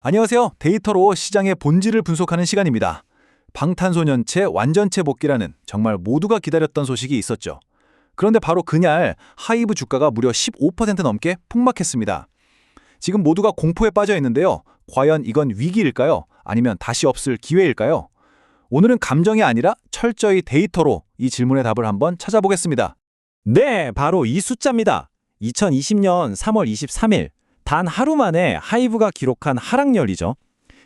안녕하세요. 데이터로 시장의 본질을 분석하는 시간입니다. 방탄소년체 완전체 복귀라는 정말 모두가 기다렸던 소식이 있었죠. 그런데 바로 그날 하이브 주가가 무려 15% 넘게 폭락했습니다. 지금 모두가 공포에 빠져 있는데요. 과연 이건 위기일까요? 아니면 다시 없을 기회일까요? 오늘은 감정이 아니라 철저히 데이터로 이 질문의 답을 한번 찾아보겠습니다. 네, 바로 이 숫자입니다. 2020년 3월 23일, 단 하루 만에 하이브가 기록한 하락열이죠.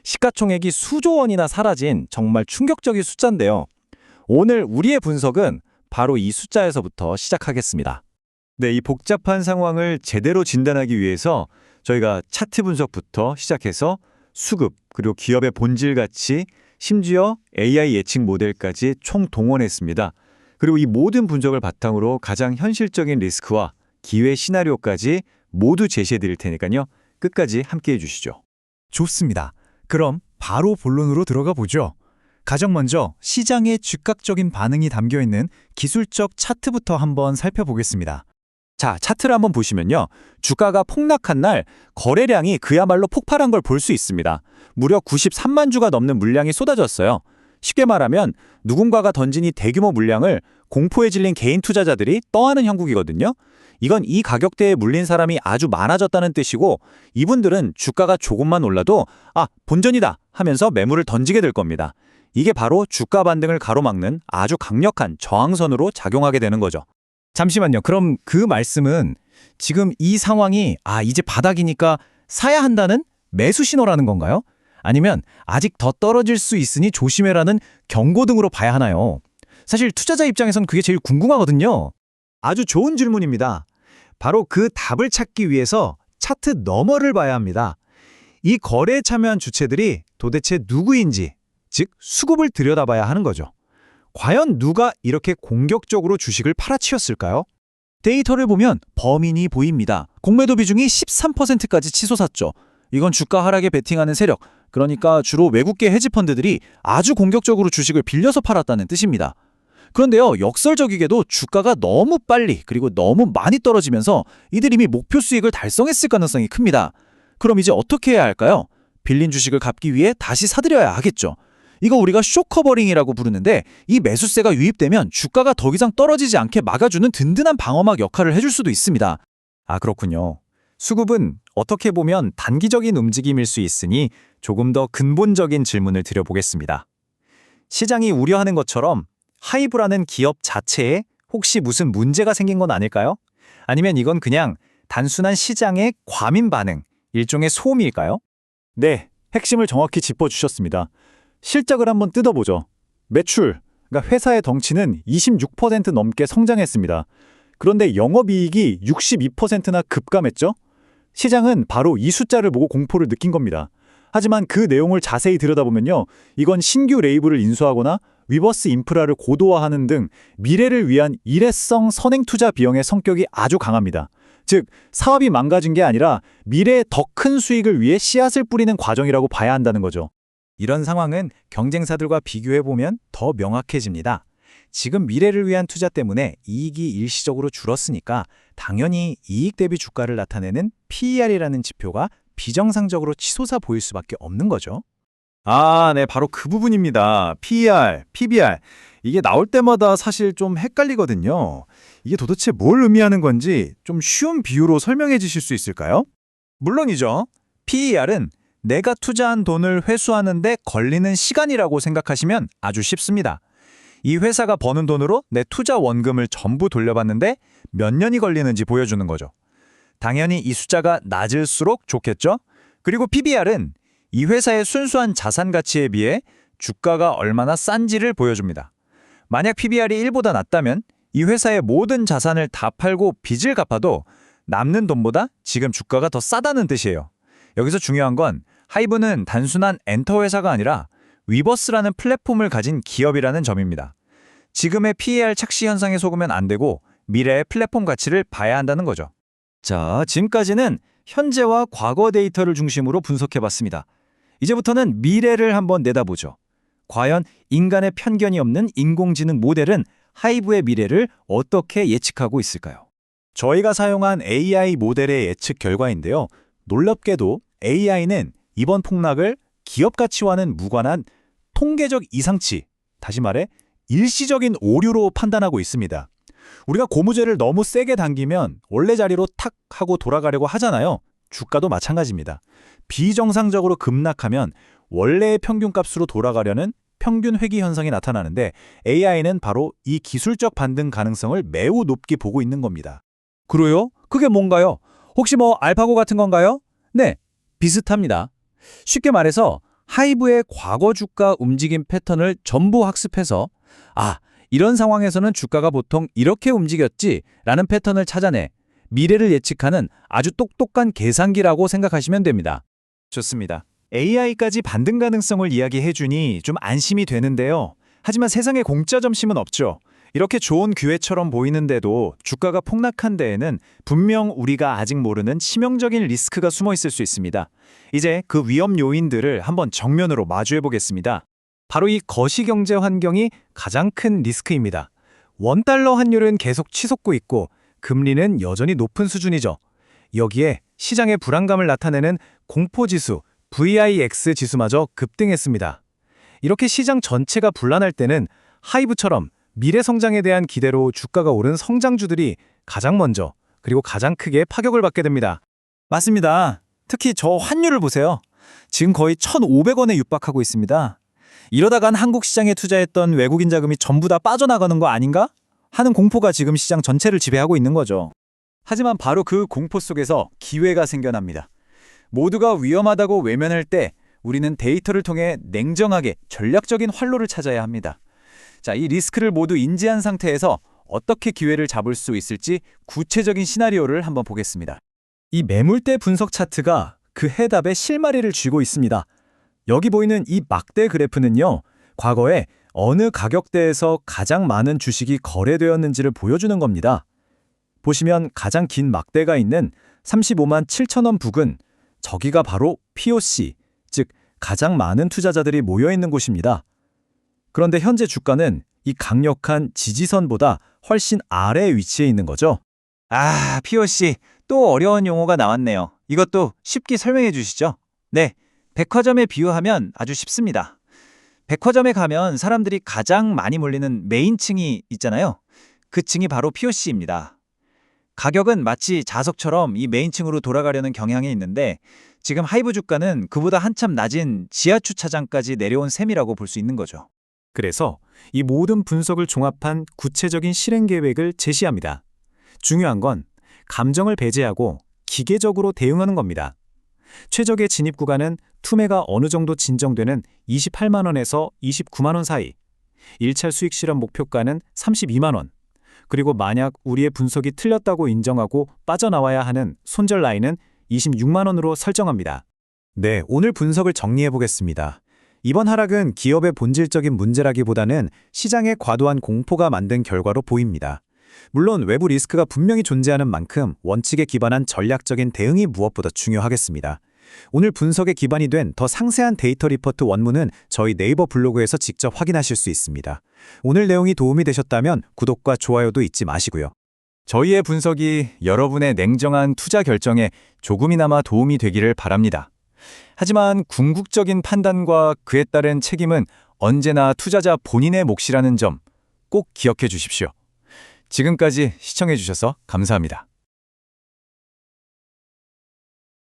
시가총액이 수조 원이나 사라진 정말 충격적인 숫자인데요. 오늘 우리의 분석은 바로 이 숫자에서부터 시작하겠습니다. 네, 이 복잡한 상황을 제대로 진단하기 위해서 저희가 차트 분석부터 시작해서 수급, 그리고 기업의 본질 가치, 심지어 AI 예측 모델까지 총동원했습니다. 그리고 이 모든 분석을 바탕으로 가장 현실적인 리스크와 기회 시나리오까지 모두 제시해 드릴 테니까요. 끝까지 함께해 주시죠. 좋습니다. 그럼 바로 본론으로 들어가 보죠. 가장 먼저 시장의 즉각적인 반응이 담겨있는 기술적 차트부터 한번 살펴보겠습니다. 자, 차트를 한번 보시면요. 주가가 폭락한 날 거래량이 그야말로 폭발한 걸 볼 수 있습니다. 무려 93만 주가 넘는 물량이 쏟아졌어요. 쉽게 말하면 누군가가 던진 이 대규모 물량을 공포에 질린 개인 투자자들이 떠안은 형국이거든요. 이건 이 가격대에 물린 사람이 아주 많아졌다는 뜻이고 이분들은 주가가 조금만 올라도 본전이다 하면서 매물을 던지게 될 겁니다. 이게 바로 주가 반등을 가로막는 아주 강력한 저항선으로 작용하게 되는 거죠. 잠시만요. 그럼 그 말씀은 지금 이 상황이 이제 바닥이니까 사야 한다는 매수 신호라는 건가요? 아니면 아직 더 떨어질 수 있으니 조심해라는 경고등으로 봐야 하나요? 사실 투자자 입장에선 그게 제일 궁금하거든요. 아주 좋은 질문입니다. 바로 그 답을 찾기 위해서 차트 너머를 봐야 합니다. 이 거래에 참여한 주체들이 도대체 누구인지, 즉 수급을 들여다봐야 하는 거죠. 과연 누가 이렇게 공격적으로 주식을 팔아치웠을까요? 데이터를 보면 범인이 보입니다. 공매도 비중이 13%까지 치솟았죠. 이건 주가 하락에 베팅하는 세력, 그러니까 주로 외국계 헤지펀드들이 아주 공격적으로 주식을 빌려서 팔았다는 뜻입니다. 그런데요, 역설적이게도 주가가 너무 빨리 그리고 너무 많이 떨어지면서 이들 이미 목표 수익을 달성했을 가능성이 큽니다. 그럼 이제 어떻게 해야 할까요? 빌린 주식을 갚기 위해 다시 사들여야 하겠죠. 이거 우리가 쇼커버링이라고 부르는데 이 매수세가 유입되면 주가가 더 이상 떨어지지 않게 막아주는 든든한 방어막 역할을 해줄 수도 있습니다. 그렇군요. 수급은 어떻게 보면 단기적인 움직임일 수 있으니 조금 더 근본적인 질문을 드려보겠습니다. 시장이 우려하는 것처럼 하이브라는 기업 자체에 혹시 무슨 문제가 생긴 건 아닐까요? 아니면 이건 그냥 단순한 시장의 과민 반응, 일종의 소음일까요? 네, 핵심을 정확히 짚어주셨습니다. 실적을 한번 뜯어보죠. 매출, 그러니까 회사의 덩치는 26% 넘게 성장했습니다. 그런데 영업이익이 62%나 급감했죠? 시장은 바로 이 숫자를 보고 공포를 느낀 겁니다. 하지만 그 내용을 자세히 들여다보면요. 이건 신규 레이블을 인수하거나 위버스 인프라를 고도화하는 등 미래를 위한 일회성 선행 투자 비용의 성격이 아주 강합니다. 즉, 사업이 망가진 게 아니라 미래의 더 큰 수익을 위해 씨앗을 뿌리는 과정이라고 봐야 한다는 거죠. 이런 상황은 경쟁사들과 비교해보면 더 명확해집니다. 지금 미래를 위한 투자 때문에 이익이 일시적으로 줄었으니까 당연히 이익 대비 주가를 나타내는 PER이라는 지표가 비정상적으로 치솟아 보일 수밖에 없는 거죠. 네, 바로 그 부분입니다. PER, PBR. 이게 나올 때마다 사실 좀 헷갈리거든요. 이게 도대체 뭘 의미하는 건지 좀 쉬운 비유로 설명해 주실 수 있을까요? 물론이죠. PER은 내가 투자한 돈을 회수하는 데 걸리는 시간이라고 생각하시면 아주 쉽습니다. 이 회사가 버는 돈으로 내 투자 원금을 전부 돌려받는데 몇 년이 걸리는지 보여주는 거죠. 당연히 이 숫자가 낮을수록 좋겠죠? 그리고 PBR은 이 회사의 순수한 자산 가치에 비해 주가가 얼마나 싼지를 보여줍니다. 만약 PBR이 1보다 낮다면 이 회사의 모든 자산을 다 팔고 빚을 갚아도 남는 돈보다 지금 주가가 더 싸다는 뜻이에요. 여기서 중요한 건 하이브는 단순한 엔터 회사가 아니라 위버스라는 플랫폼을 가진 기업이라는 점입니다. 지금의 PER 착시 현상에 속으면 안 되고 미래의 플랫폼 가치를 봐야 한다는 거죠. 자, 지금까지는 현재와 과거 데이터를 중심으로 분석해봤습니다. 이제부터는 미래를 한번 내다보죠. 과연 인간의 편견이 없는 인공지능 모델은 하이브의 미래를 어떻게 예측하고 있을까요? 저희가 사용한 AI 모델의 예측 결과인데요. 놀랍게도 AI는 이번 폭락을 기업 가치와는 무관한 통계적 이상치, 다시 말해 일시적인 오류로 판단하고 있습니다. 우리가 고무줄을 너무 세게 당기면 원래 자리로 탁 하고 돌아가려고 하잖아요. 주가도 마찬가지입니다. 비정상적으로 급락하면 원래의 평균값으로 돌아가려는 평균 회귀 현상이 나타나는데 AI는 바로 이 기술적 반등 가능성을 매우 높게 보고 있는 겁니다. 그래요? 그게 뭔가요? 혹시 뭐 알파고 같은 건가요? 네, 비슷합니다. 쉽게 말해서 하이브의 과거 주가 움직임 패턴을 전부 학습해서 이런 상황에서는 주가가 보통 이렇게 움직였지라는 패턴을 찾아내 미래를 예측하는 아주 똑똑한 계산기라고 생각하시면 됩니다. 좋습니다. AI까지 반등 가능성을 이야기해주니 좀 안심이 되는데요. 하지만 세상에 공짜 점심은 없죠. 이렇게 좋은 기회처럼 보이는데도 주가가 폭락한 데에는 분명 우리가 아직 모르는 치명적인 리스크가 숨어 있을 수 있습니다. 이제 그 위험 요인들을 한번 정면으로 마주해 보겠습니다. 바로 이 거시경제 환경이 가장 큰 리스크입니다. 원달러 환율은 계속 치솟고 있고 금리는 여전히 높은 수준이죠. 여기에 시장의 불안감을 나타내는 공포지수 VIX 지수마저 급등했습니다. 이렇게 시장 전체가 불안할 때는 하이브처럼 미래 성장에 대한 기대로 주가가 오른 성장주들이 가장 먼저 그리고 가장 크게 파격을 받게 됩니다. 맞습니다. 특히 저 환율을 보세요. 지금 거의 1,500원에 육박하고 있습니다. 이러다간 한국 시장에 투자했던 외국인 자금이 전부 다 빠져나가는 거 아닌가? 하는 공포가 지금 시장 전체를 지배하고 있는 거죠. 하지만 바로 그 공포 속에서 기회가 생겨납니다. 모두가 위험하다고 외면할 때 우리는 데이터를 통해 냉정하게 전략적인 활로를 찾아야 합니다. 자, 이 리스크를 모두 인지한 상태에서 어떻게 기회를 잡을 수 있을지 구체적인 시나리오를 한번 보겠습니다. 이 매물대 분석 차트가 그 해답의 실마리를 쥐고 있습니다. 여기 보이는 이 막대 그래프는요, 과거에 어느 가격대에서 가장 많은 주식이 거래되었는지를 보여주는 겁니다. 보시면 가장 긴 막대가 있는 35만 7천 원 부근, 저기가 바로 POC, 즉 가장 많은 투자자들이 모여있는 곳입니다. 그런데 현재 주가는 이 강력한 지지선보다 훨씬 아래에 위치해 있는 거죠. POC, 또 어려운 용어가 나왔네요. 이것도 쉽게 설명해 주시죠. 네, 백화점에 비유하면 아주 쉽습니다. 백화점에 가면 사람들이 가장 많이 몰리는 메인층이 있잖아요. 그 층이 바로 POC입니다. 가격은 마치 자석처럼 이 메인층으로 돌아가려는 경향이 있는데 지금 하이브 주가는 그보다 한참 낮은 지하 주차장까지 내려온 셈이라고 볼 수 있는 거죠. 그래서 이 모든 분석을 종합한 구체적인 실행 계획을 제시합니다. 중요한 건 감정을 배제하고 기계적으로 대응하는 겁니다. 최적의 진입 구간은 투매가 어느 정도 진정되는 28만 원에서 29만 원 사이, 1차 수익 실현 목표가는 32만 원, 그리고 만약 우리의 분석이 틀렸다고 인정하고 빠져나와야 하는 손절 라인은 26만 원으로 설정합니다. 네, 오늘 분석을 정리해 보겠습니다. 이번 하락은 기업의 본질적인 문제라기보다는 시장의 과도한 공포가 만든 결과로 보입니다. 물론 외부 리스크가 분명히 존재하는 만큼 원칙에 기반한 전략적인 대응이 무엇보다 중요하겠습니다. 오늘 분석에 기반이 된 더 상세한 데이터 리포트 원문은 저희 네이버 블로그에서 직접 확인하실 수 있습니다. 오늘 내용이 도움이 되셨다면 구독과 좋아요도 잊지 마시고요. 저희의 분석이 여러분의 냉정한 투자 결정에 조금이나마 도움이 되기를 바랍니다. 하지만 궁극적인 판단과 그에 따른 책임은 언제나 투자자 본인의 몫이라는 점 꼭 기억해 주십시오. 지금까지 시청해 주셔서 감사합니다.